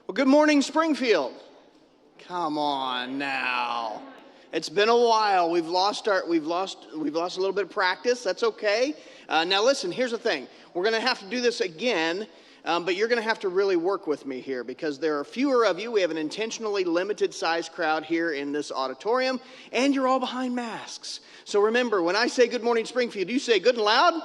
Well, good morning, Springfield. Come on now. It's been a while. We've lost a little bit of practice. That's okay. Now listen, here's the thing. We're going to have to do this again, but you're going to have to really work with me here because there are fewer of you. We have an intentionally limited size crowd here in this auditorium, and you're all behind masks. So remember, when I say good morning, Springfield, you say good and loud?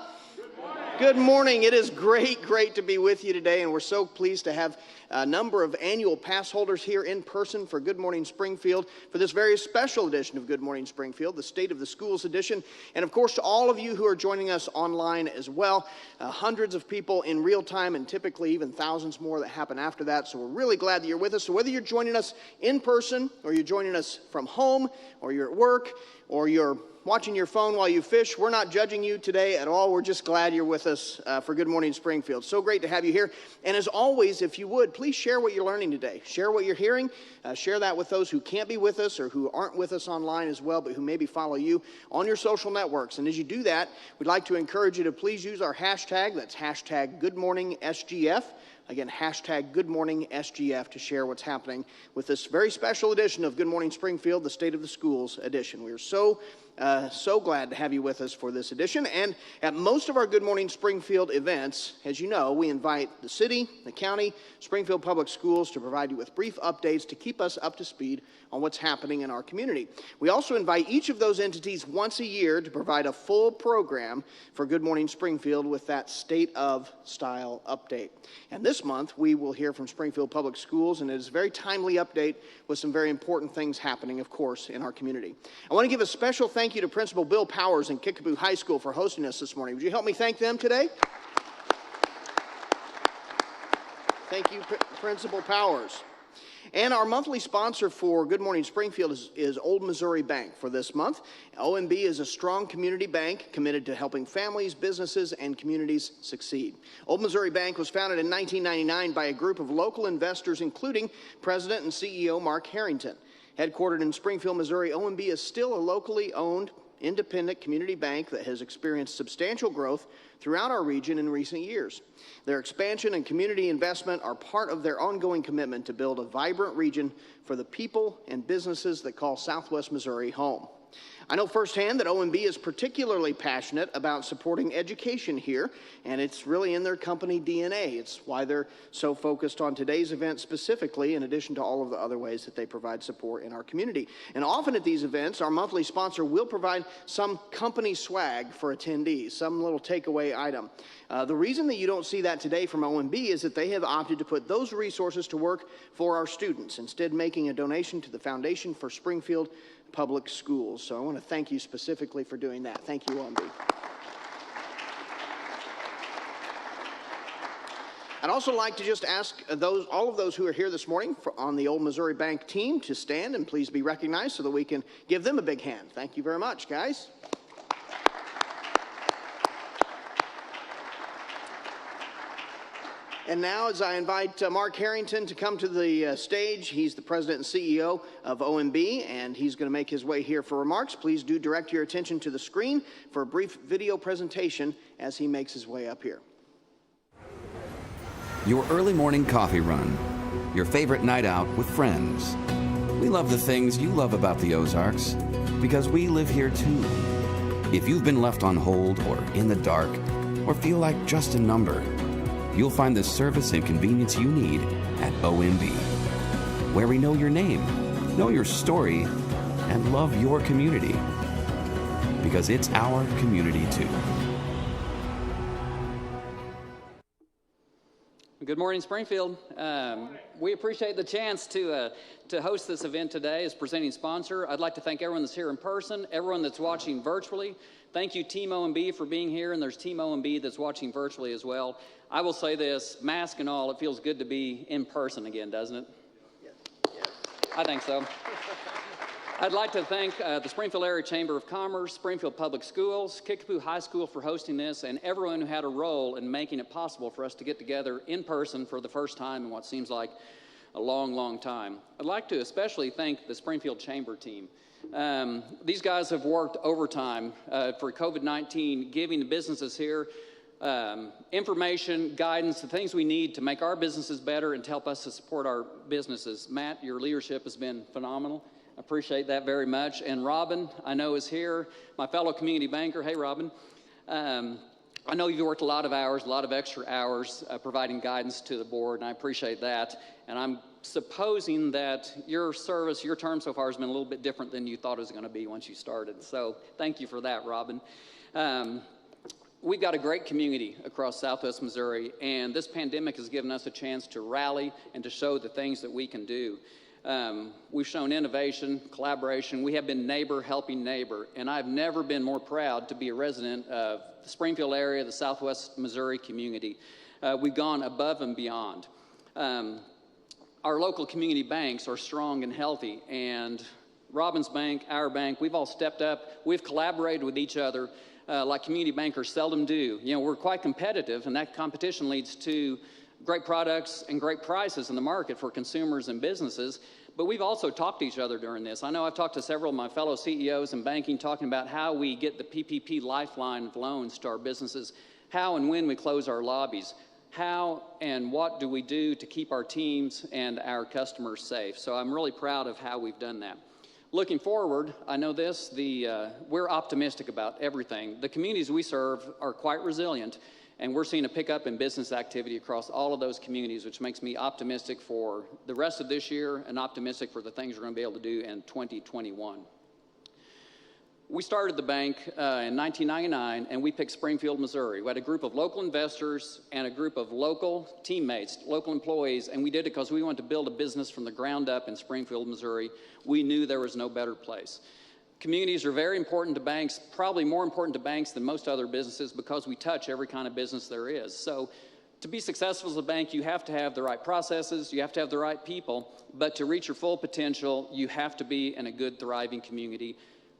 Good morning. It is great to be with you today, and we're so pleased to have a number of annual pass holders here in person for Good Morning Springfield for this very special edition of Good Morning Springfield, the State of the Schools edition, and of course to all of you who are joining us online as well. Hundreds of people in real time and typically even thousands more that happen after that, so we're really glad that you're with us. So whether you're joining us in person or you're joining us from home or you're at work or you're watching your phone while you fish, we're not judging you today at all. We're just glad you're with us for Good Morning Springfield. So great to have you here. And as always, if you would, please share what you're learning today. Share what you're hearing. Share that with those who can't be with us or who aren't with us online as well, but who maybe follow you on your social networks. And as you do that, we'd like to encourage you to please use our hashtag. That's hashtag GoodMorningSGF. Again, hashtag GoodMorningSGF to share what's happening with this very special edition of Good Morning Springfield, the State of the Schools edition. We are so glad to have you with us for this edition. And at most of our Good Morning Springfield events, as you know, we invite the city, the county, Springfield Public Schools to provide you with brief updates to keep us up to speed on what's happening in our community. We also invite each of those entities once a year to provide a full program for Good Morning Springfield with that State of Style update. And this month, we will hear from Springfield Public Schools, and it is a very timely update with some very important things happening, of course, in our community. I want to give a special thank you to Principal Bill Powers in Kickapoo High School for hosting us this morning. Would you help me thank them today? Thank you, Principal Powers. And our monthly sponsor for Good Morning Springfield is Old Missouri Bank for this month. OMB is a strong community bank committed to helping families, businesses, and communities succeed. Old Missouri Bank was founded in 1999 by a group of local investors, including President and CEO Mark Harrington. Headquartered in Springfield, Missouri, OMB is still a locally owned, independent community bank that has experienced substantial growth throughout our region in recent years. Their expansion and community investment are part of their ongoing commitment to build a vibrant region for the people and businesses that call Southwest Missouri home. I know firsthand that OMB is particularly passionate about supporting education here, and it's really in their company DNA. It's why they're so focused on today's event specifically, in addition to all of the other ways that they provide support in our community. And often at these events, our monthly sponsor will provide some company swag for attendees, some little takeaway item. The reason that you don't see that today from OMB is that they have opted to put those resources to work for our students, instead making a donation to the Foundation for Springfield Public Schools. So I want to thank you specifically for doing that. Thank you, OMB. I'd also like to just ask all of those who are here this morning on the Old Missouri Bank team to stand and please be recognized so that we can give them a big hand. Thank you very much, guys. And now, as I invite Mark Harrington to come to the stage, he's the president and CEO of OMB, and he's going to make his way here for remarks. Please do direct your attention to the screen for a brief video presentation as he makes his way up here. Your early morning coffee run, your favorite night out with friends. We love the things you love about the Ozarks because we live here too. If you've been left on hold or in the dark or feel like just a number, you'll find the service and convenience you need at OMB, where we know your name, know your story, and love your community, because it's our community too. Good morning, Springfield. We appreciate the chance to host this event today as presenting sponsor. I'd like to thank everyone that's here in person, everyone that's watching virtually. Thank you, Team OMB, for being here, and there's Team OMB that's watching virtually as well. I will say this, mask and all, it feels good to be in person again, doesn't it? Yes. I think so. I'd like to thank the Springfield Area Chamber of Commerce, Springfield Public Schools, Kickapoo High School for hosting this, and everyone who had a role in making it possible for us to get together in person for the first time in what seems like a long, long time. I'd like to especially thank the Springfield Chamber team. These guys have worked overtime for COVID-19, giving the businesses here information, guidance, the things we need to make our businesses better and to help us to support our businesses. Matt, your leadership has been phenomenal. I appreciate that very much. And Robin, I know, is here, my fellow community banker. Hey, Robin. I know you've worked a lot of hours, a lot of extra hours providing guidance to the board, and I appreciate that. And I'm supposing that your service, your term so far has been a little bit different than you thought it was going to be once you started. So thank you for that, Robin. We've got a great community across Southwest Missouri, and this pandemic has given us a chance to rally and to show the things that we can do. We've shown innovation, collaboration. We have been neighbor helping neighbor, and I've never been more proud to be a resident of the Springfield area, the Southwest Missouri community. We've gone above and beyond. Our local community banks are strong and healthy, and Robin's Bank, our bank, we've all stepped up. We've collaborated with each other like community bankers seldom do. You know, we're quite competitive, and that competition leads to great products and great prices in the market for consumers and businesses. But we've also talked to each other during this. I know I've talked to several of my fellow CEOs in banking talking about how we get the PPP lifeline of loans to our businesses, how and when we close our lobbies, how and what do we do to keep our teams and our customers safe. So I'm really proud of how we've done that. Looking forward, I know this, we're optimistic about everything. The communities we serve are quite resilient, and we're seeing a pickup in business activity across all of those communities, which makes me optimistic for the rest of this year and optimistic for the things we're going to be able to do in 2021. We started the bank in 1999, and we picked Springfield, Missouri. We had a group of local investors and a group of local teammates, local employees, and we did it because we wanted to build a business from the ground up in Springfield, Missouri. We knew there was no better place. Communities are very important to banks, probably more important to banks than most other businesses because we touch every kind of business there is. So to be successful as a bank, you have to have the right processes, you have to have the right people, but to reach your full potential, you have to be in a good, thriving community.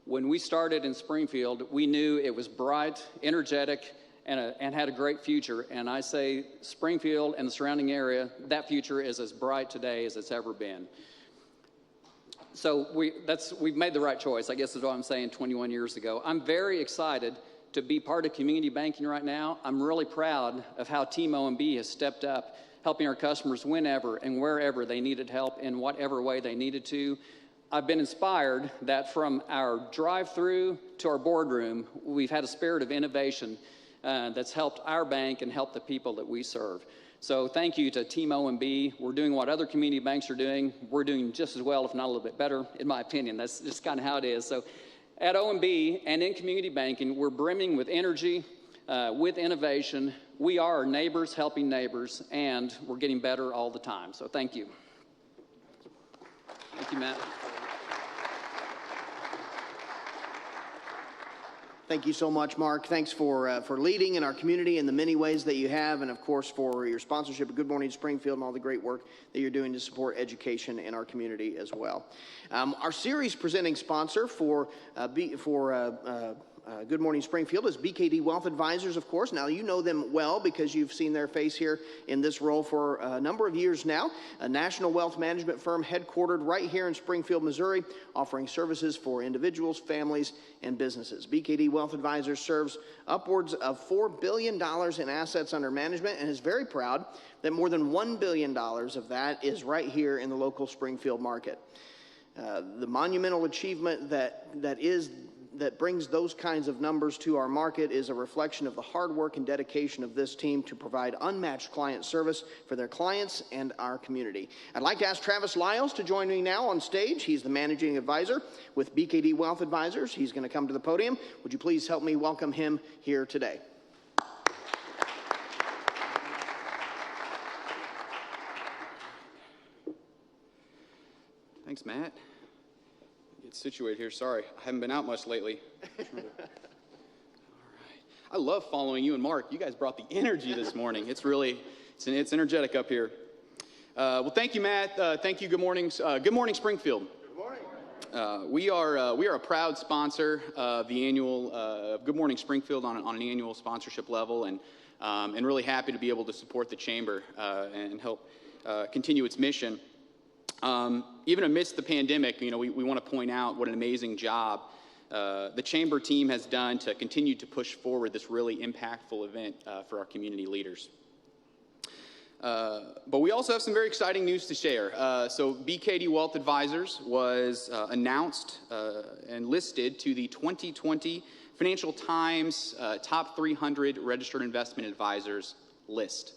When we started in Springfield, we knew it was bright, energetic, and had a great future. And I say Springfield and the surrounding area, that future is as bright today as it's ever been. So we've made the right choice, I guess is what I'm saying 21 years ago. I'm very excited to be part of community banking right now. I'm really proud of how Team OMB has stepped up, helping our customers whenever and wherever they needed help in whatever way they needed to. I've been inspired that from our drive-through to our boardroom, we've had a spirit of innovation that's helped our bank and helped the people that we serve. So thank you to Team OMB. We're doing what other community banks are doing. We're doing just as well, if not a little bit better, in my opinion. That's just kind of how it is. So at OMB and in community banking, we're brimming with energy, with innovation. We are neighbors helping neighbors, and we're getting better all the time. So thank you. Thank you, Matt. Thank you so much, Mark. Thanks for leading in our community in the many ways that you have, and of course for your sponsorship of Good Morning Springfield and all the great work that you're doing to support education in our community as well. Our series presenting sponsor for Good Morning Springfield is BKD Wealth Advisors, of course. Now, you know them well because you've seen their face here in this role for a number of years now. A national wealth management firm headquartered right here in Springfield, Missouri, offering services for individuals, families, and businesses. BKD Wealth Advisors serves upwards of $4 billion in assets under management and is very proud that more than $1 billion of that is right here in the local Springfield market. The monumental achievement that brings those kinds of numbers to our market is a reflection of the hard work and dedication of this team to provide unmatched client service for their clients and our community. I'd like to ask Travis Lyles to join me now on stage. He's the managing advisor with BKD Wealth Advisors. He's going to come to the podium. Would you please help me welcome him here today? Thanks, Matt. Get situated here. Sorry, I haven't been out much lately. All right. I love following you and Mark. You guys brought the energy this morning. It's energetic up here. Well, thank you, Matt. Thank you. Good morning. Good morning, Springfield. Good morning. We are a proud sponsor of the annual Good Morning Springfield on an annual sponsorship level, and really happy to be able to support the chamber and help continue its mission. Even amidst the pandemic, we want to point out what an amazing job the Chamber team has done to continue to push forward this really impactful event for our community leaders. But we also have some very exciting news to share. So BKD Wealth Advisors was announced and listed to the 2020 Financial Times Top 300 Registered Investment Advisors list.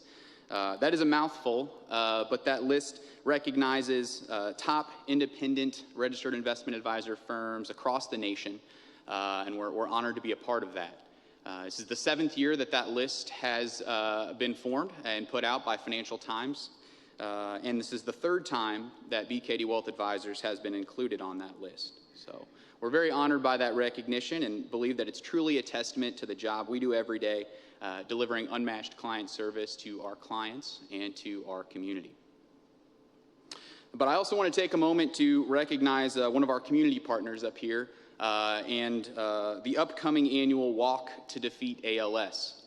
That is a mouthful, but that list recognizes top independent registered investment advisor firms across the nation, and we're honored to be a part of that. This is the 7th year that list has been formed and put out by Financial Times, and this is the 3rd time that BKD Wealth Advisors has been included on that list. So we're very honored by that recognition and believe that it's truly a testament to the job we do every day, delivering unmatched client service to our clients and to our community. But I also want to take a moment to recognize one of our community partners up here, and the upcoming annual Walk to Defeat ALS.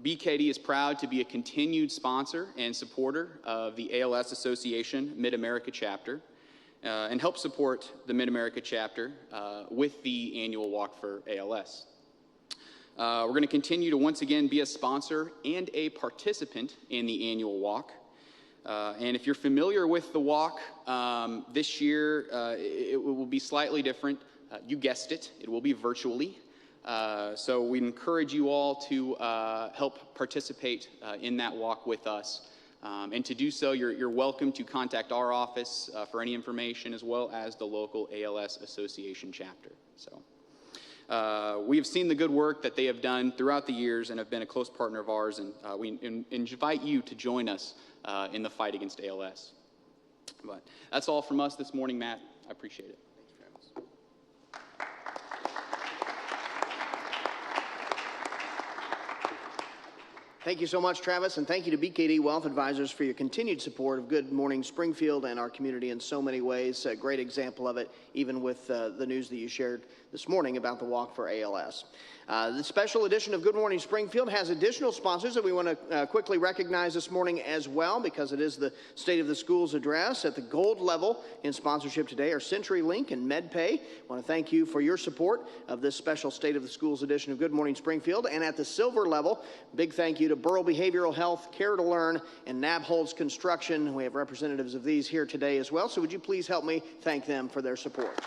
BKD is proud to be a continued sponsor and supporter of the ALS Association Mid-America Chapter, and help support the Mid-America Chapter with the annual Walk for ALS. We're going to continue to once again be a sponsor and a participant in the annual walk. And if you're familiar with the walk, this year it will be slightly different. You guessed it, it will be virtually. So we encourage you all to help participate in that walk with us. And to do so, you're welcome to contact our office for any information, as well as the local ALS Association chapter. So we have seen the good work that they have done throughout the years and have been a close partner of ours, and we invite you to join us in the fight against ALS. But that's all from us this morning, Matt. I appreciate it. Thanks, Travis. Thank you so much, Travis, and thank you to BKD Wealth Advisors for your continued support of Good Morning Springfield and our community in so many ways. A great example of it, even with the news that you shared this morning about the Walk for ALS. The special edition of Good Morning Springfield has additional sponsors that we want to quickly recognize this morning as well, because it is the State of the Schools address. At the gold level in sponsorship today are CenturyLink and MedPay. I want to thank you for your support of this special State of the Schools edition of Good Morning Springfield. And at the silver level, big thank you to Burrow Behavioral Health, Care to Learn, and Nabholz Construction. We have representatives of these here today as well, so would you please help me thank them for their support.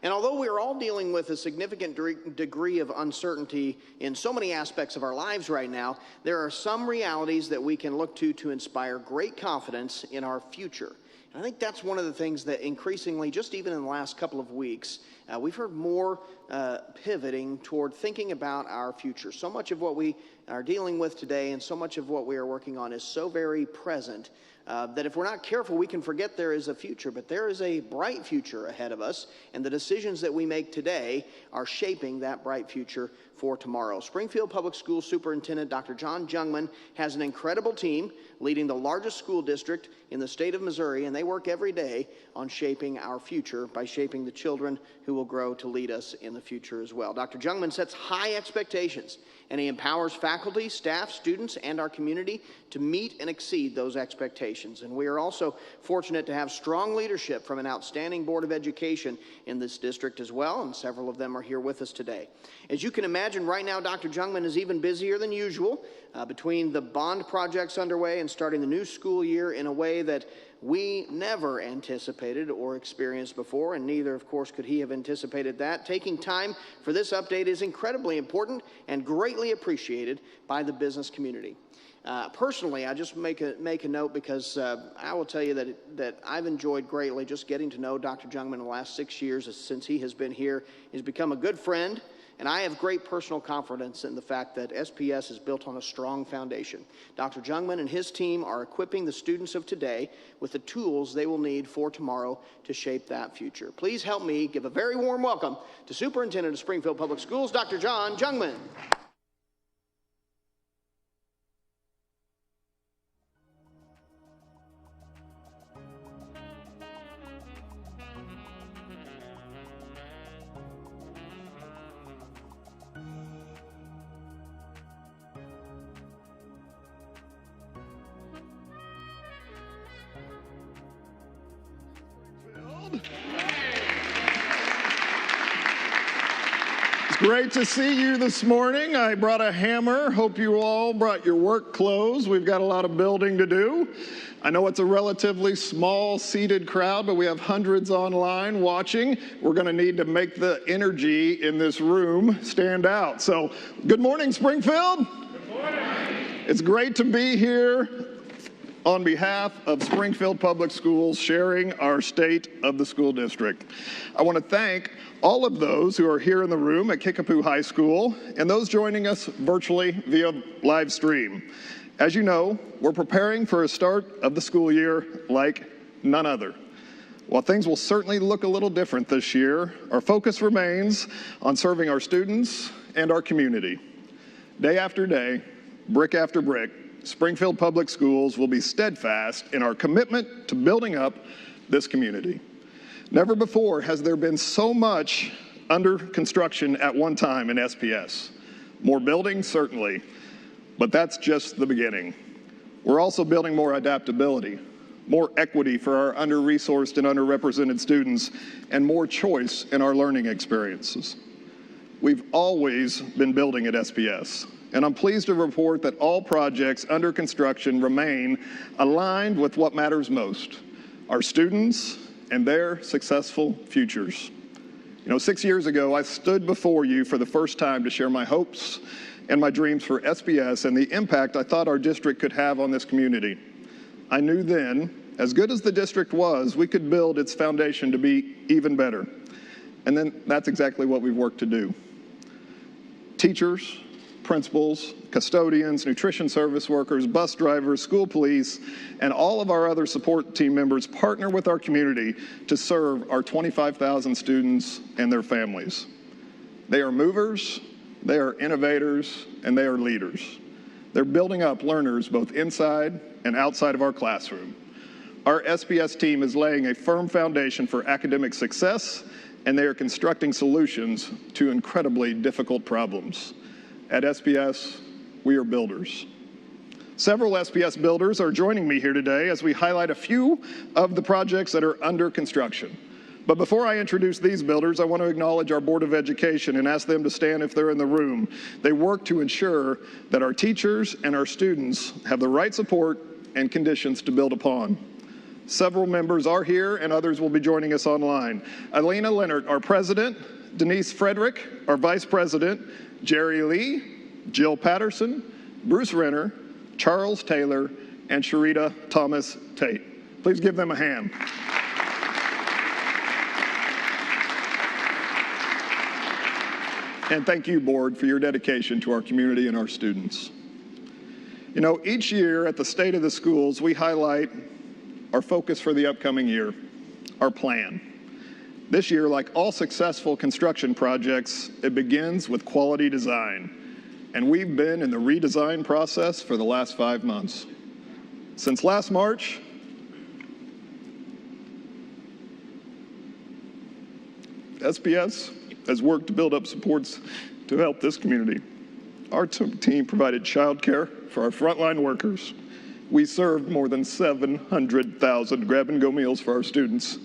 And although we are all dealing with a significant degree of uncertainty in so many aspects of our lives right now, there are some realities that we can look to inspire great confidence in our future. And I think that's one of the things that increasingly, just even in the last couple of weeks, we've heard more pivoting toward thinking about our future. So much of what we are dealing with today and so much of what we are working on is so very present that if we're not careful, we can forget there is a future. But there is a bright future ahead of us, and the decisions that we make today are shaping that bright future for tomorrow. Springfield Public Schools Superintendent Dr. John Jungmann has an incredible team leading the largest school district in the state of Missouri, and they work every day on shaping our future by shaping the children who will grow to lead us in the future as well. Dr. Jungmann sets high expectations, and he empowers faculty, staff, students, and our community to meet and exceed those expectations. And we are also fortunate to have strong leadership from an outstanding Board of Education in this district as well, and several of them are here with us today. As you can imagine, right now Dr. Jungmann is even busier than usual between the bond projects underway and starting the new school year in a way that we never anticipated or experienced before, and neither, of course, could he have anticipated that. Taking time for this update is incredibly important and greatly appreciated by the business community. Personally, I just make a note because I will tell you that I've enjoyed greatly just getting to know Dr. Jungmann in the last 6 years since he has been here. He's become a good friend, and I have great personal confidence in the fact that SPS is built on a strong foundation. Dr. Jungmann and his team are equipping the students of today with the tools they will need for tomorrow to shape that future. Please help me give a very warm welcome to Superintendent of Springfield Public Schools, Dr. John Jungmann. Springfield? It's great to see you this morning. I brought a hammer. Hope you all brought your work clothes. We've got a lot of building to do. I know it's a relatively small seated crowd, but we have hundreds online watching. We're going to need to make the energy in this room stand out. So, good morning, Springfield. Good morning. It's great to be here on behalf of Springfield Public Schools, sharing our state of the school district. I want to thank all of those who are here in the room at Kickapoo High School and those joining us virtually via live stream. As you know, we're preparing for a start of the school year like none other. While things will certainly look a little different this year, our focus remains on serving our students and our community. Day after day, brick after brick, Springfield Public Schools will be steadfast in our commitment to building up this community. Never before has there been so much under construction at one time in SPS. More buildings, certainly, but that's just the beginning. We're also building more adaptability, more equity for our under-resourced and underrepresented students, and more choice in our learning experiences. We've always been building at SPS. And I'm pleased to report that all projects under construction remain aligned with what matters most, our students and their successful futures. You know, 6 years ago, I stood before you for the first time to share my hopes and my dreams for SPS and the impact I thought our district could have on this community. I knew then, as good as the district was, we could build its foundation to be even better. And then that's exactly what we've worked to do. Teachers, principals, custodians, nutrition service workers, bus drivers, school police, and all of our other support team members partner with our community to serve our 25,000 students and their families. They are movers, they are innovators, and they are leaders. They're building up learners both inside and outside of our classroom. Our SPS team is laying a firm foundation for academic success, and they are constructing solutions to incredibly difficult problems. At SPS, we are builders. Several SPS builders are joining me here today as we highlight a few of the projects that are under construction. But before I introduce these builders, I want to acknowledge our Board of Education and ask them to stand if they're in the room. They work to ensure that our teachers and our students have the right support and conditions to build upon. Several members are here and others will be joining us online. Alina Leonard, our president, Denise Frederick, our vice president, Jerry Lee, Jill Patterson, Bruce Renner, Charles Taylor, and Sharita Thomas Tate. Please give them a hand. And thank you, board, for your dedication to our community and our students. You know, each year at the State of the Schools, we highlight our focus for the upcoming year, our plan. This year, like all successful construction projects, it begins with quality design. And we've been in the redesign process for the last 5 months. Since last March, SPS has worked to build up supports to help this community. Our team provided childcare for our frontline workers. We served more than 700,000 grab-and-go meals for our students,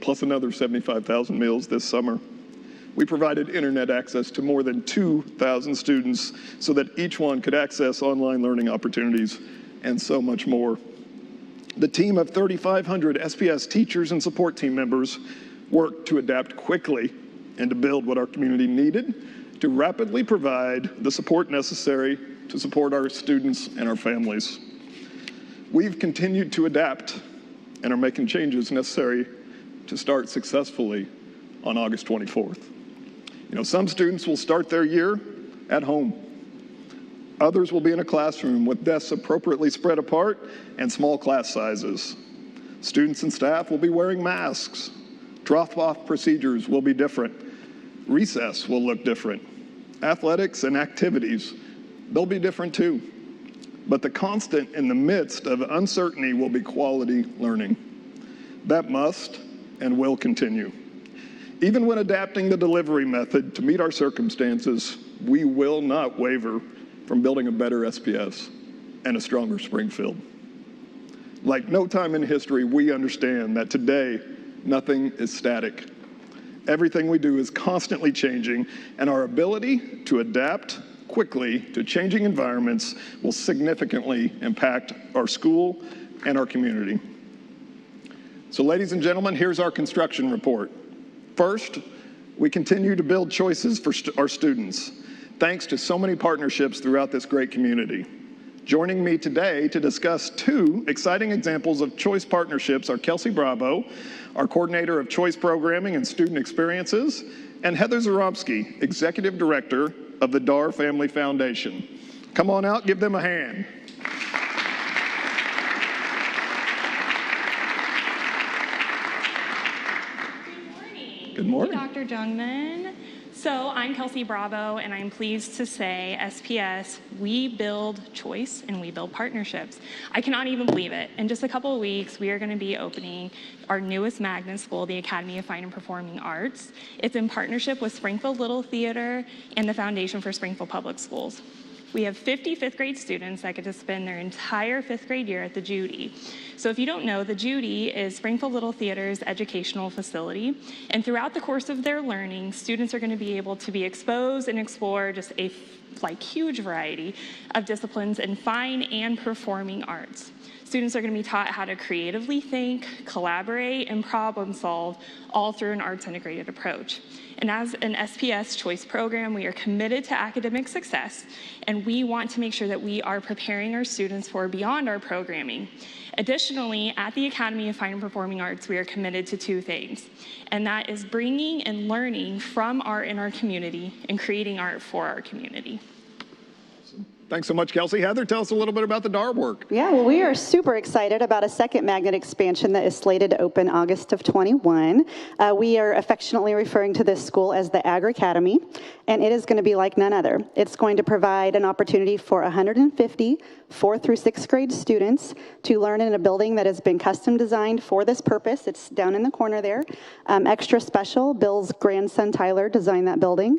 plus another 75,000 meals this summer. We provided internet access to more than 2,000 students so that each one could access online learning opportunities and so much more. The team of 3,500 SPS teachers and support team members worked to adapt quickly and to build what our community needed to rapidly provide the support necessary to support our students and our families. We've continued to adapt and are making changes necessary to start successfully on August 24th. You know, some students will start their year at home. Others will be in a classroom with desks appropriately spread apart and small class sizes. Students and staff will be wearing masks. Drop-off procedures will be different. Recess will look different. Athletics and activities, they'll be different too. But the constant in the midst of uncertainty will be quality learning. That must and will continue. Even when adapting the delivery method to meet our circumstances, we will not waver from building a better SPS and a stronger Springfield. Like no time in history, we understand that today Nothing is static. Everything we do is constantly changing, and our ability to adapt quickly to changing environments will significantly impact our school and our community. So, ladies and gentlemen, here's our construction report. First, we continue to build choices for our students, thanks to so many partnerships throughout this great community. Joining me today to discuss two exciting examples of choice partnerships are Kelsey Bravo, our coordinator of choice programming and student experiences, and Heather Zaromsky, executive director of the Dar Family Foundation. Come on out, give them a hand. Good morning. Thank you, Dr. Jungman. So I'm Kelsey Bravo, and I'm pleased to say, SPS, we build choice and we build partnerships. I cannot even believe it. In just a couple of weeks, we are going to be opening our newest magnet school, the Academy of Fine and Performing Arts. It's in partnership with Springfield Little Theater and the Foundation for Springfield Public Schools. We have 50 fifth grade students that get to spend their entire fifth grade year at the Judy. So if you don't know, the Judy is Springfield Little Theater's educational facility. And throughout the course of their learning, students are going to be able to be exposed and explore just a huge variety of disciplines in fine and performing arts. Students are going to be taught how to creatively think, collaborate, and problem solve, all through an arts integrated approach. And as an SPS choice program, we are committed to academic success, and we want to make sure that we are preparing our students for beyond our programming. Additionally, at the Academy of Fine and Performing Arts, we are committed to two things, and that is bringing and learning from art in our community and creating art for our community. Thanks so much, Kelsey. Heather, tell us a little bit about the DAR work. Yeah, well, we are super excited about a second magnet expansion that is slated to open August of 21. We are affectionately referring to this school as the Agri Academy, and it is going to be like none other. It's going to provide an opportunity for 150 4th through 6th grade students to learn in a building that has been custom designed for this purpose. It's down in the corner there. Extra special, Bill's grandson Tyler designed that building.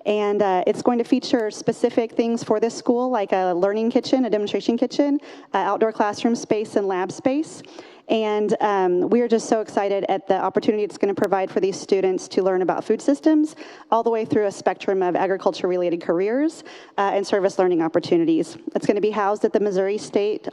And it's going to feature specific things for this school, like a learning kitchen, a demonstration kitchen, outdoor classroom space, and lab space. And we are just so excited at the opportunity it's going to provide for these students to learn about food systems, all the way through a spectrum of agriculture-related careers and service learning opportunities. It's going to be housed at the Missouri State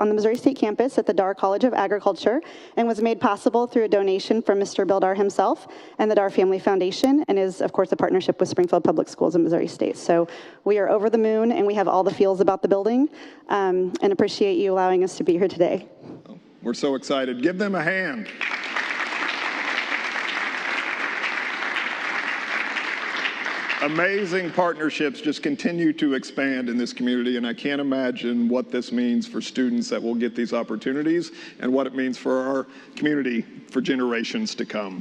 campus at the Dar College of Agriculture, and was made possible through a donation from Mr. Bill Dar himself and the Dar Family Foundation, and is, of course, a partnership with Springfield Public Schools in Missouri State. So we are over the moon, and we have all the feels about the building, and appreciate you allowing us to be here today. We're so excited. Give them a hand. Amazing partnerships just continue to expand in this community, and I can't imagine what this means for students that will get these opportunities and what it means for our community for generations to come.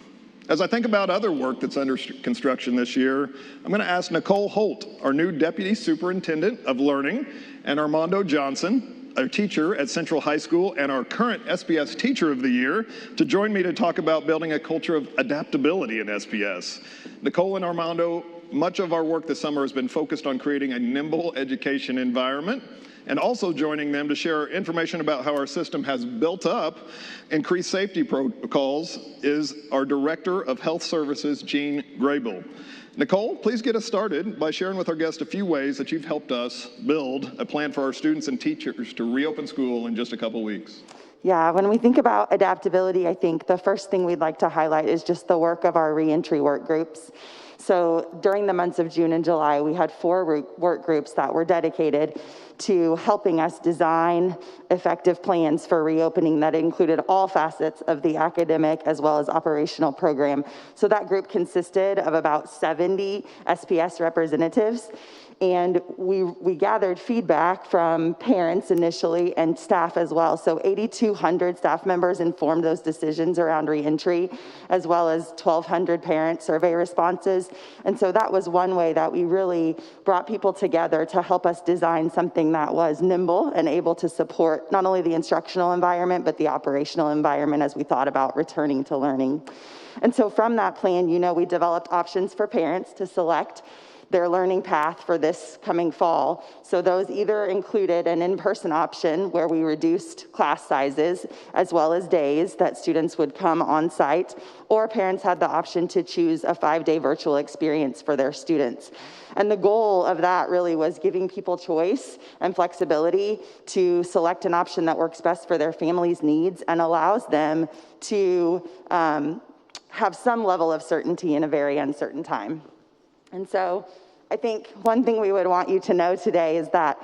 As I think about other work that's under construction this year, I'm going to ask Nicole Holt, our new Deputy Superintendent of Learning, and Armando Johnson, a teacher at Central High School and our current SPS Teacher of the Year, to join me to talk about building a culture of adaptability in SPS. Nicole and Armando, much of our work this summer has been focused on creating a nimble education environment, and also joining them to share information about how our system has built up increased safety protocols is our Director of Health Services, Jean Grable. Nicole, please get us started by sharing with our guests a few ways that you've helped us build a plan for our students and teachers to reopen school in just a couple weeks. Yeah, when we think about adaptability, I think the first thing we'd like to highlight is just the work of our reentry work groups. So during the months of June and July, we had 4 work groups that were dedicated to helping us design effective plans for reopening that included all facets of the academic as well as operational program. So that group consisted of about 70 SPS representatives. And we gathered feedback from parents initially and staff as well. So 8,200 staff members informed those decisions around reentry, as well as 1,200 parent survey responses. And so that was one way that we really brought people together to help us design something that was nimble and able to support not only the instructional environment, but the operational environment as we thought about returning to learning. And so from that plan, we developed options for parents to select their learning path for this coming fall. So those either included an in-person option where we reduced class sizes as well as days that students would come on site, or parents had the option to choose a 5-day virtual experience for their students. And the goal of that really was giving people choice and flexibility to select an option that works best for their family's needs and allows them to have some level of certainty in a very uncertain time. And so I think one thing we would want you to know today is that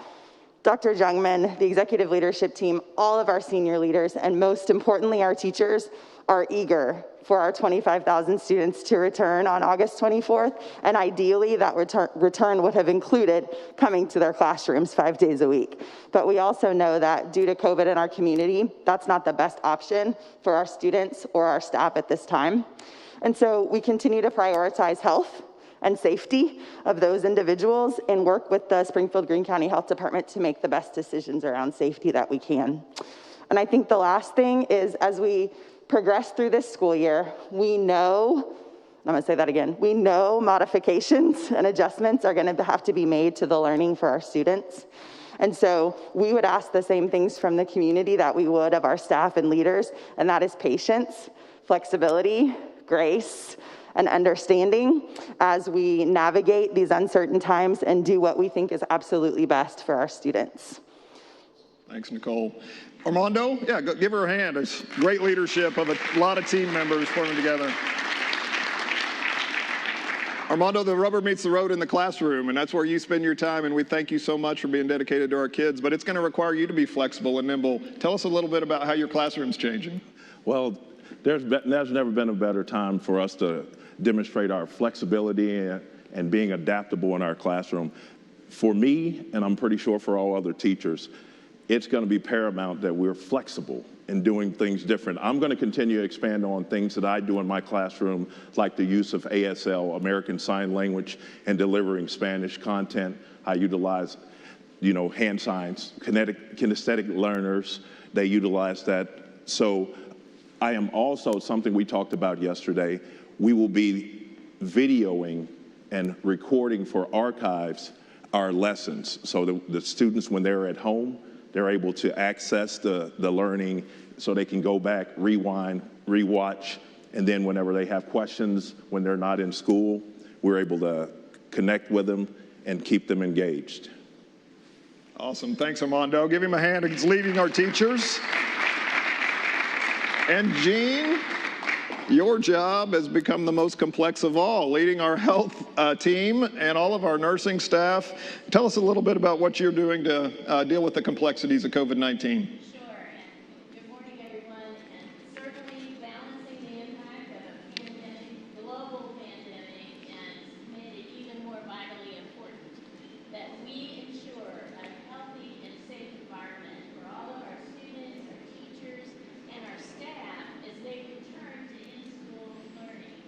Dr. Jungman, the executive leadership team, all of our senior leaders, and most importantly, our teachers are eager for our 25,000 students to return on August 24th. And ideally, that return would have included coming to their classrooms 5 days a week. But we also know that due to COVID in our community, that's not the best option for our students or our staff at this time. And so we continue to prioritize health and safety of those individuals and work with the Springfield-Greene County Health Department to make the best decisions around safety that we can. And I think the last thing is, as we progress through this school year, we know, I'm gonna say that again, we know modifications and adjustments are gonna have to be made to the learning for our students. And so we would ask the same things from the community that we would of our staff and leaders, and that is patience, flexibility, grace, and understanding as we navigate these uncertain times and do what we think is absolutely best for our students. Thanks, Nicole. Armando, yeah, give her a hand. It's great leadership of a lot of team members forming together. Armando, the rubber meets the road in the classroom, and that's where you spend your time, and we thank you so much for being dedicated to our kids, but it's going to require you to be flexible and nimble. Tell us a little bit about how your classroom's changing. Well, there's never been a better time for us to demonstrate our flexibility and being adaptable in our classroom. For me, and I'm pretty sure for all other teachers, it's going to be paramount that we're flexible in doing things different. I'm going to continue to expand on things that I do in my classroom, like the use of ASL, American Sign Language, and delivering Spanish content. I utilize, hand signs, kinesthetic learners, they utilize that. So I am also, something we talked about yesterday, we will be videoing and recording for archives our lessons. So the students, when they're at home, they're able to access the learning so they can go back, rewind, rewatch, and then whenever they have questions, when they're not in school, we're able to connect with them and keep them engaged. Awesome. Thanks, Armando. Give him a hand. He's leading our teachers. And Jean, your job has become the most complex of all, leading our health team and all of our nursing staff. Tell us a little bit about what you're doing to deal with the complexities of COVID-19. Sure, and good morning, everyone. And certainly balancing the impact of a global pandemic has made it even more vitally important that we ensure a healthy and safe environment for all of our students, our teachers, and our staff as they return to in-school learning.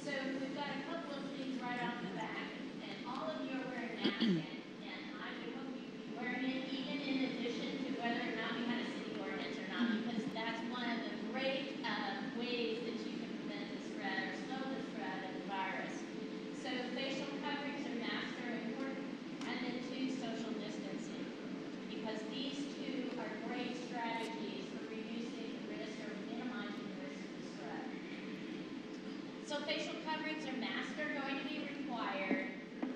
So we've got a couple of things right off the bat, and all of you are wearing masks, and I would hope you be wearing it even in addition to whether or not we had a city ordinance or not, because that's one of the great ways that you can prevent the spread or slow the spread of the virus. So facial coverings and masks are important, and then two, social distancing, because these two are great strategies for reducing the risk or minimizing the risk of the spread. So facial coverings or masks are going to be required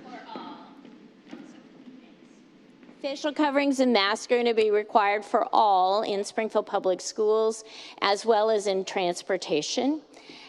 for all. Facial coverings and masks are going to be required for all in Springfield Public Schools, as well as in transportation.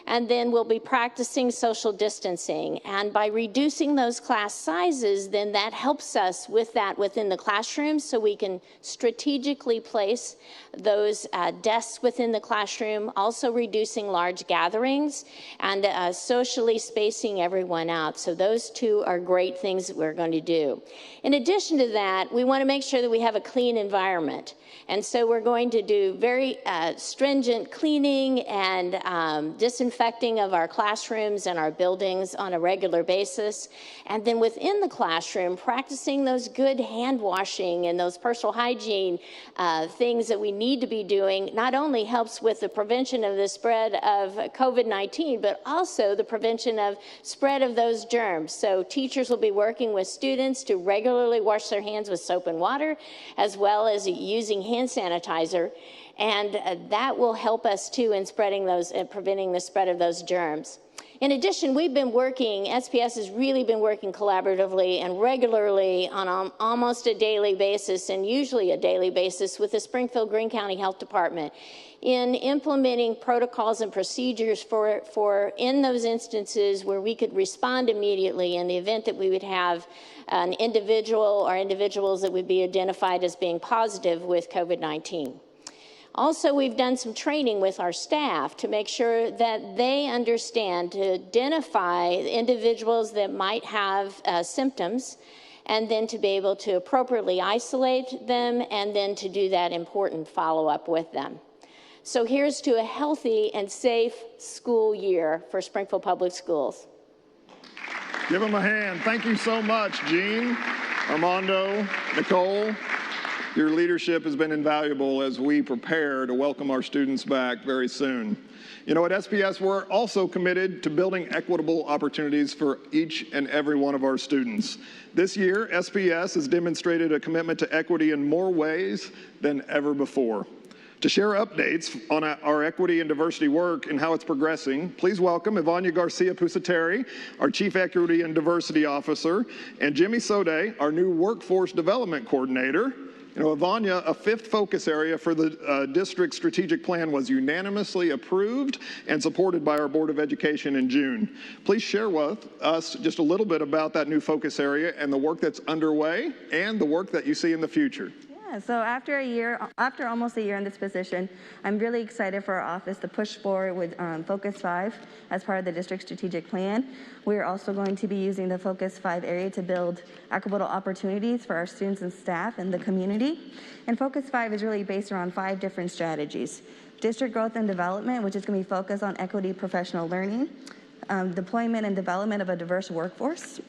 And then we'll be practicing social distancing. And by reducing those class sizes, then that helps us with that within the classroom, so we can strategically place those desks within the classroom, also reducing large gatherings and socially spacing everyone out. So those two are great things that we're going to do. In addition to that, we want to make sure that we have a clean environment. And so we're going to do very stringent cleaning and disinfecting of our classrooms and our buildings on a regular basis. And then within the classroom, practicing those good hand washing and those personal hygiene things that we need to be doing not only helps with the prevention of the spread of COVID-19, but also the prevention of spread of those germs. So teachers will be working with students to regularly wash their hands with soap and water, as well as using hand sanitizer. And that will help us too in spreading those and preventing the spread of those germs. In addition, we've been working, SPS has really been working collaboratively and regularly on almost a daily basis, and usually a daily basis, with the Springfield Greene County Health Department in implementing protocols and procedures for in those instances where we could respond immediately in the event that we would have an individual or individuals that would be identified as being positive with COVID-19. Also, we've done some training with our staff to make sure that they understand to identify individuals that might have symptoms, and then to be able to appropriately isolate them, and then to do that important follow-up with them. So here's to a healthy and safe school year for Springfield Public Schools. Give them a hand. Thank you so much, Jean, Armando, Nicole. Your leadership has been invaluable as we prepare to welcome our students back very soon. You know, at SPS, we're also committed to building equitable opportunities for each and every one of our students. This year, SPS has demonstrated a commitment to equity in more ways than ever before. To share updates on our equity and diversity work and how it's progressing, please welcome Ivania Garcia-Pusateri, our Chief Equity and Diversity Officer, and Jimmy Sode, our new Workforce Development Coordinator. You know, Ivania, a fifth focus area for the district's strategic plan was unanimously approved and supported by our Board of Education in June. Please share with us just a little bit about that new focus area and the work that's underway and the work that you see in the future. So after almost a year in this position, I'm really excited for our office to push forward with Focus 5 as part of the district strategic plan. We're also going to be using the Focus 5 area to build equitable opportunities for our students and staff in the community. And Focus 5 is really based around 5 different strategies. District growth and development, which is going to be focused on equity professional learning, deployment and development of a diverse workforce,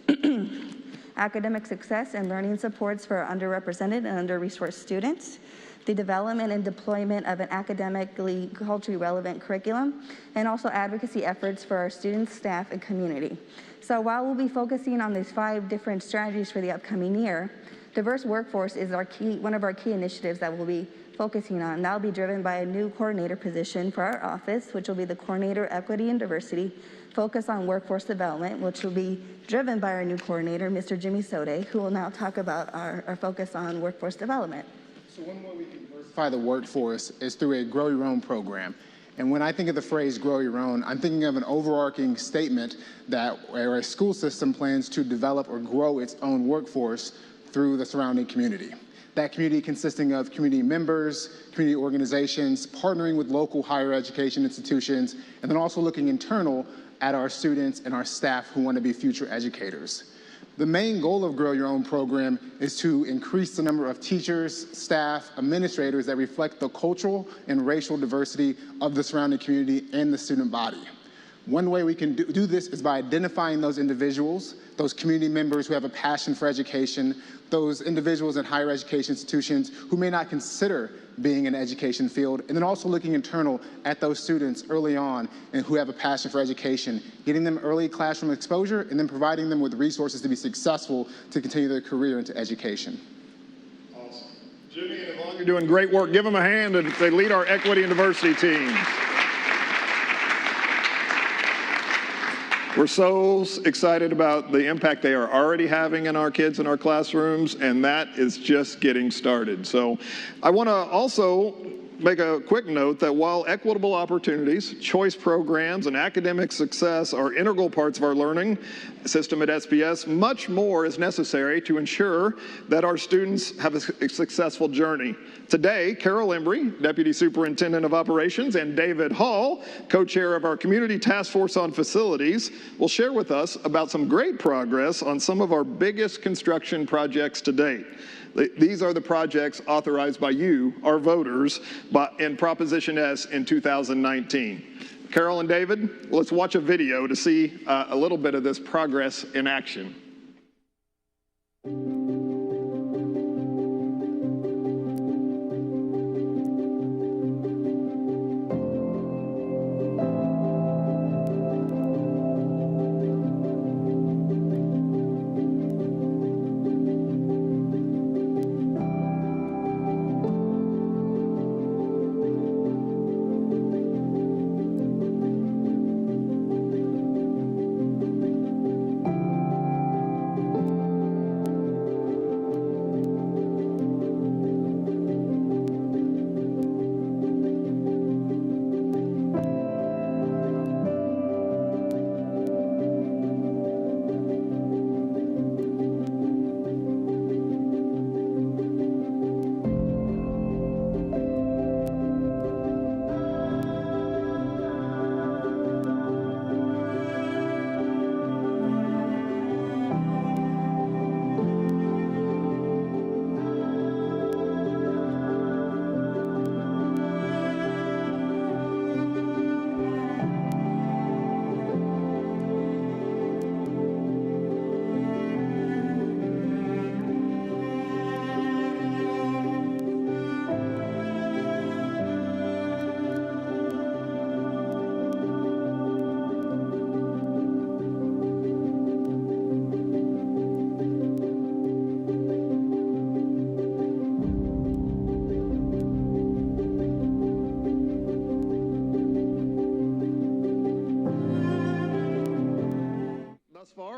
academic success and learning supports for underrepresented and under-resourced students, the development and deployment of an academically, culturally relevant curriculum, and also advocacy efforts for our students, staff, and community. So while we'll be focusing on these 5 different strategies for the upcoming year, diverse workforce is one of our key initiatives that we'll be focusing on. That'll be driven by a new coordinator position for our office, which will be the Coordinator Equity and Diversity, focus on workforce development, which will be driven by our new coordinator, Mr. Jimmy Sode, who will now talk about our focus on workforce development. So one way we can diversify the workforce is through a Grow Your Own program. And when I think of the phrase grow your own, I'm thinking of an overarching statement that where a school system plans to develop or grow its own workforce through the surrounding community. That community consisting of community members, community organizations, partnering with local higher education institutions, and then also looking internal at our students and our staff who want to be future educators. The main goal of Grow Your Own program is to increase the number of teachers, staff, administrators that reflect the cultural and racial diversity of the surrounding community and the student body. One way we can do this is by identifying those individuals, those community members who have a passion for education, those individuals in higher education institutions who may not consider being in the education field, and then also looking internal at those students early on and who have a passion for education, getting them early classroom exposure, and then providing them with resources to be successful to continue their career into education. Awesome. Jimmy and Yvonne, you're doing great work. Give them a hand as they lead our equity and diversity team. We're so excited about the impact they are already having in our kids in our classrooms, and that is just getting started. So I want to also make a quick note that while equitable opportunities, choice programs, and academic success are integral parts of our learning system at SPS, much more is necessary to ensure that our students have a successful journey. Today, Carol Embry, Deputy Superintendent of Operations, and David Hall, co-chair of our Community Task Force on Facilities, will share with us about some great progress on some of our biggest construction projects to date. These are the projects authorized by you, our voters, in Proposition S in 2019. Carol and David, let's watch a video to see a little bit of this progress in action.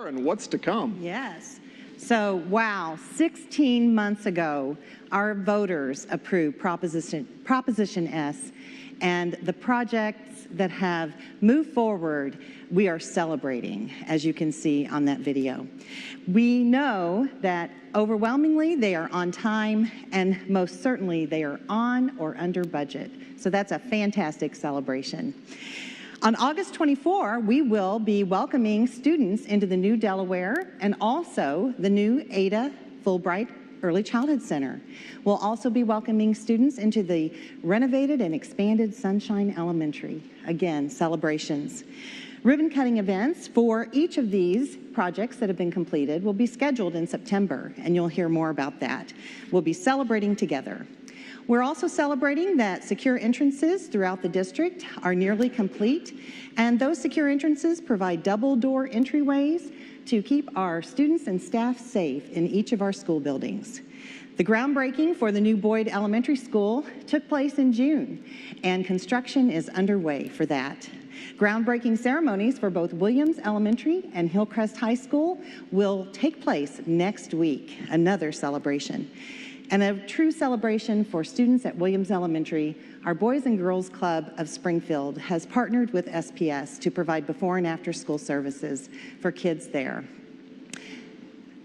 And what's to come? Yes. So, wow, 16 months ago, our voters approved Proposition S, and the projects that have moved forward, we are celebrating, as you can see on that video. We know that overwhelmingly they are on time, and most certainly they are on or under budget. So that's a fantastic celebration. On August 24, we will be welcoming students into the new Delaware and also the new Ada Fulbright Early Childhood Center. We'll also be welcoming students into the renovated and expanded Sunshine Elementary. Again, celebrations. Ribbon cutting events for each of these projects that have been completed will be scheduled in September, and you'll hear more about that. We'll be celebrating together. We're also celebrating that secure entrances throughout the district are nearly complete, and those secure entrances provide double-door entryways to keep our students and staff safe in each of our school buildings. The groundbreaking for the new Boyd Elementary School took place in June, and construction is underway for that. Groundbreaking ceremonies for both Williams Elementary and Hillcrest High School will take place next week, another celebration. And a true celebration for students at Williams Elementary, our Boys and Girls Club of Springfield has partnered with SPS to provide before and after school services for kids there.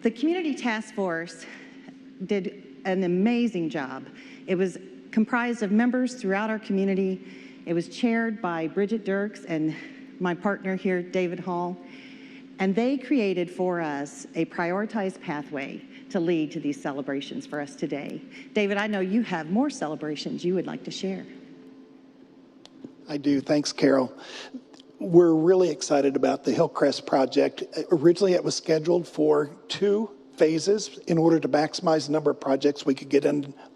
The Community Task Force did an amazing job. It was comprised of members throughout our community. It was chaired by Bridget Dirks and my partner here, David Hall. And they created for us a prioritized pathway to lead to these celebrations for us today. David, I know you have more celebrations you would like to share. I do. Thanks, Carol. We're really excited about the Hillcrest project. Originally, it was scheduled for 2 phases in order to maximize the number of projects we could get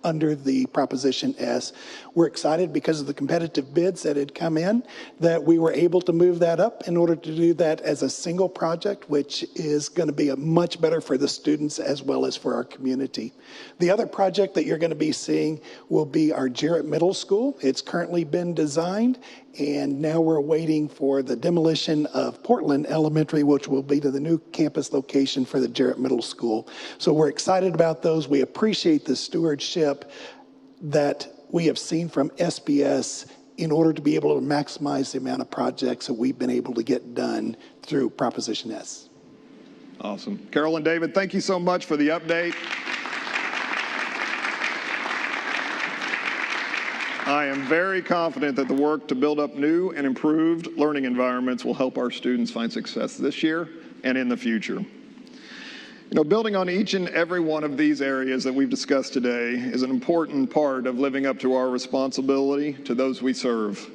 under the Proposition S. We're excited because of the competitive bids that had come in that we were able to move that up in order to do that as a single project, which is going to be much better for the students as well as for our community. The other project that you're going to be seeing will be our Jarrett Middle School. It's currently been designed, and now we're waiting for the demolition of Portland Elementary, which will be to the new campus location for the Jarrett Middle School. So we're excited about those. We appreciate the stewardship that we have seen from SPS in order to be able to maximize the amount of projects that we've been able to get done through Proposition S. Awesome. Carol and David, thank you so much for the update. I am very confident that the work to build up new and improved learning environments will help our students find success this year and in the future. You know, building on each and every one of these areas that we've discussed today is an important part of living up to our responsibility to those we serve.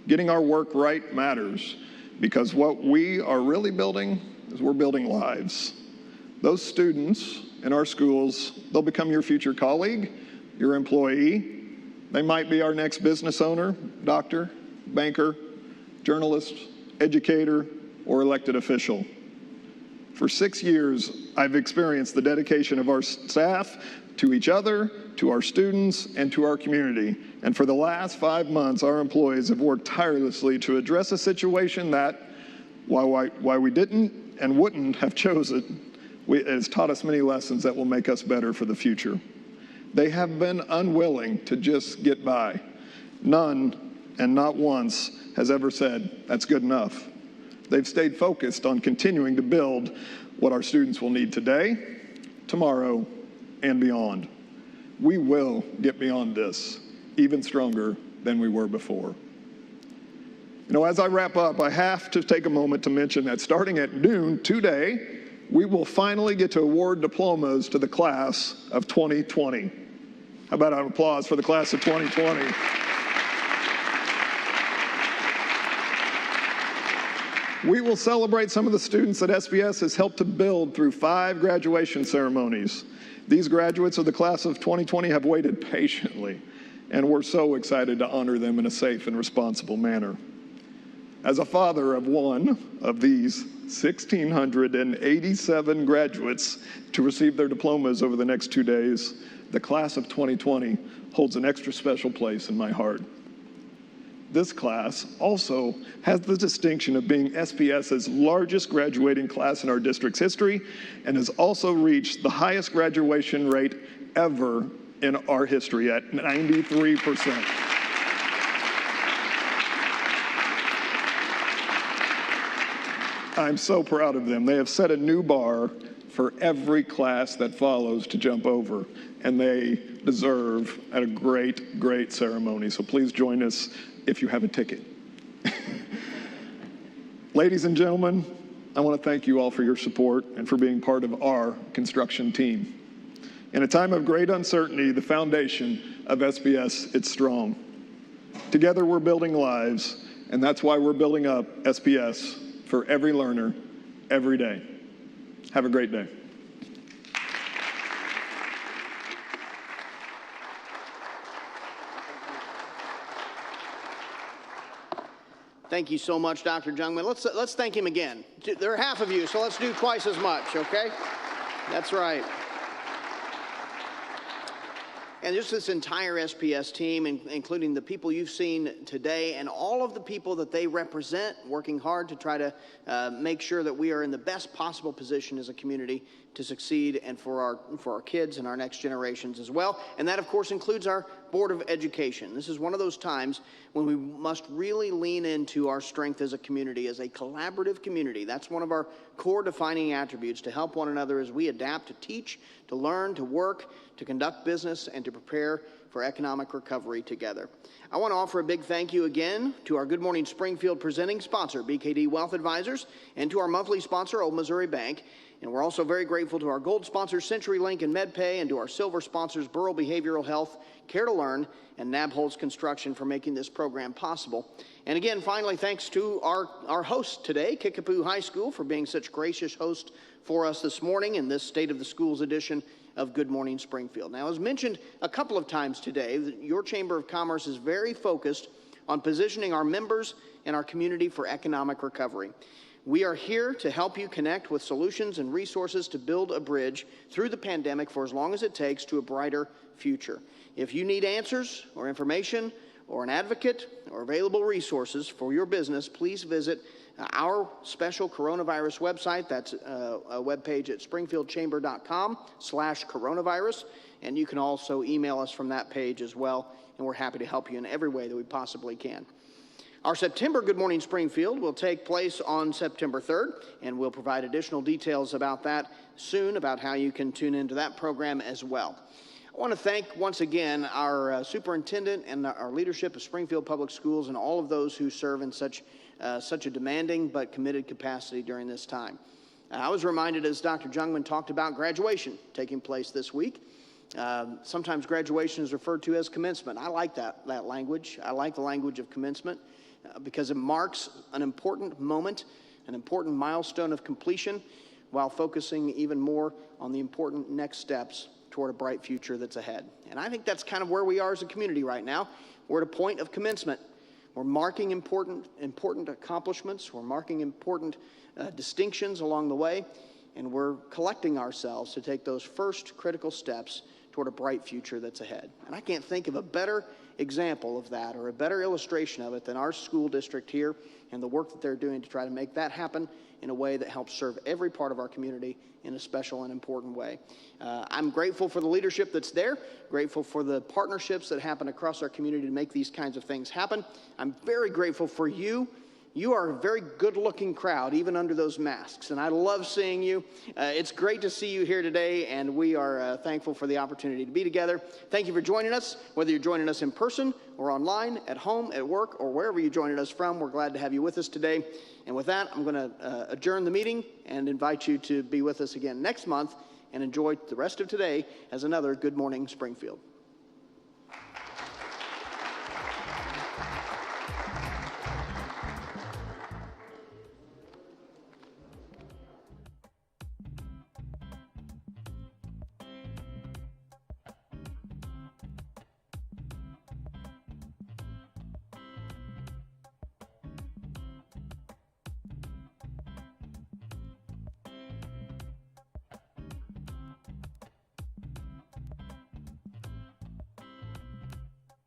Getting our work right matters, because what we are really building is we're building lives. Those students in our schools, they'll become your future colleague, your employee. They might be our next business owner, doctor, banker, journalist, educator, or elected official. For 6 years, I've experienced the dedication of our staff to each other, to our students, and to our community. And for the last 5 months, our employees have worked tirelessly to address a situation that, why we didn't and wouldn't have chosen, it has taught us many lessons that will make us better for the future. They have been unwilling to just get by. None, and not once, has ever said, that's good enough. They've stayed focused on continuing to build what our students will need today, tomorrow, and beyond. We will get beyond this, even stronger than we were before. You know, as I wrap up, I have to take a moment to mention that starting at noon today, we will finally get to award diplomas to the class of 2020. How about an applause for the class of 2020? We will celebrate some of the students that SPS has helped to build through 5 graduation ceremonies. These graduates of the class of 2020 have waited patiently, and we're so excited to honor them in a safe and responsible manner. As a father of one of these 1,687 graduates to receive their diplomas over the next 2 days, the class of 2020 holds an extra special place in my heart. This class also has the distinction of being SPS's largest graduating class in our district's history, and has also reached the highest graduation rate ever in our history at 93%. I'm so proud of them. They have set a new bar for every class that follows to jump over, and they deserve a great, great ceremony. So please join us if you have a ticket. Ladies and gentlemen, I want to thank you all for your support and for being part of our construction team. In a time of great uncertainty, the foundation of SPS is strong. Together we're building lives, and that's why we're building up SPS for every learner, every day. Have a great day. Thank you so much, Dr. Jungman. Let's thank him again. There are half of you, so let's do twice as much, okay? That's right. And just this entire SPS team, including the people you've seen today and all of the people that they represent, working hard to try to make sure that we are in the best possible position as a community to succeed, and for our kids and our next generations as well. And that, of course, includes our Board of Education. This is one of those times when we must really lean into our strength as a community, as a collaborative community. That's one of our core defining attributes, to help one another as we adapt to teach, to learn, to work, to conduct business, and to prepare for economic recovery together. I want to offer a big thank you again to our Good Morning Springfield presenting sponsor, BKD Wealth Advisors, and to our monthly sponsor, Old Missouri Bank. And we're also very grateful to our gold sponsors, CenturyLink and MedPay, and to our silver sponsors, Burrell Behavioral Health, Care to Learn, and Nabholz Construction, for making this program possible. And again, finally, thanks to our host today, Kickapoo High School, for being such gracious host for us this morning in this State of the Schools edition of Good Morning Springfield. Now, as mentioned a couple of times today, your Chamber of Commerce is very focused on positioning our members and our community for economic recovery. We are here to help you connect with solutions and resources to build a bridge through the pandemic for as long as it takes to a brighter future. If you need answers or information or an advocate or available resources for your business, please visit our special coronavirus website. That's a webpage at springfieldchamber.com/coronavirus. And you can also email us from that page as well, and we're happy to help you in every way that we possibly can. Our September Good Morning Springfield will take place on September 3rd, and we'll provide additional details about that soon, about how you can tune into that program as well. I want to thank once again our superintendent and our leadership of Springfield Public Schools and all of those who serve in such a demanding but committed capacity during this time. I was reminded, as Dr. Jungman talked about, graduation taking place this week. Sometimes graduation is referred to as commencement. I like that language. I like the language of commencement. because it marks an important moment, an important milestone of completion, while focusing even more on the important next steps toward a bright future that's ahead. And I think that's kind of where we are as a community right now. We're at a point of commencement. We're marking important accomplishments. We're marking important distinctions along the way, and we're collecting ourselves to take those first critical steps toward a bright future that's ahead. And I can't think of a better example of that or a better illustration of it than our school district here and the work that they're doing to try to make that happen in a way that helps serve every part of our community in a special and important way. I'm grateful for the leadership that's there, grateful for the partnerships that happen across our community to make these kinds of things happen. I'm very grateful for you. You are a very good-looking crowd, even under those masks, and I love seeing you. It's great to see you here today, and we are thankful for the opportunity to be together. Thank you for joining us, whether you're joining us in person or online, at home, at work, or wherever you're joining us from. We're glad to have you with us today. And with that, I'm going to adjourn the meeting and invite you to be with us again next month and enjoy the rest of today as another Good Morning Springfield.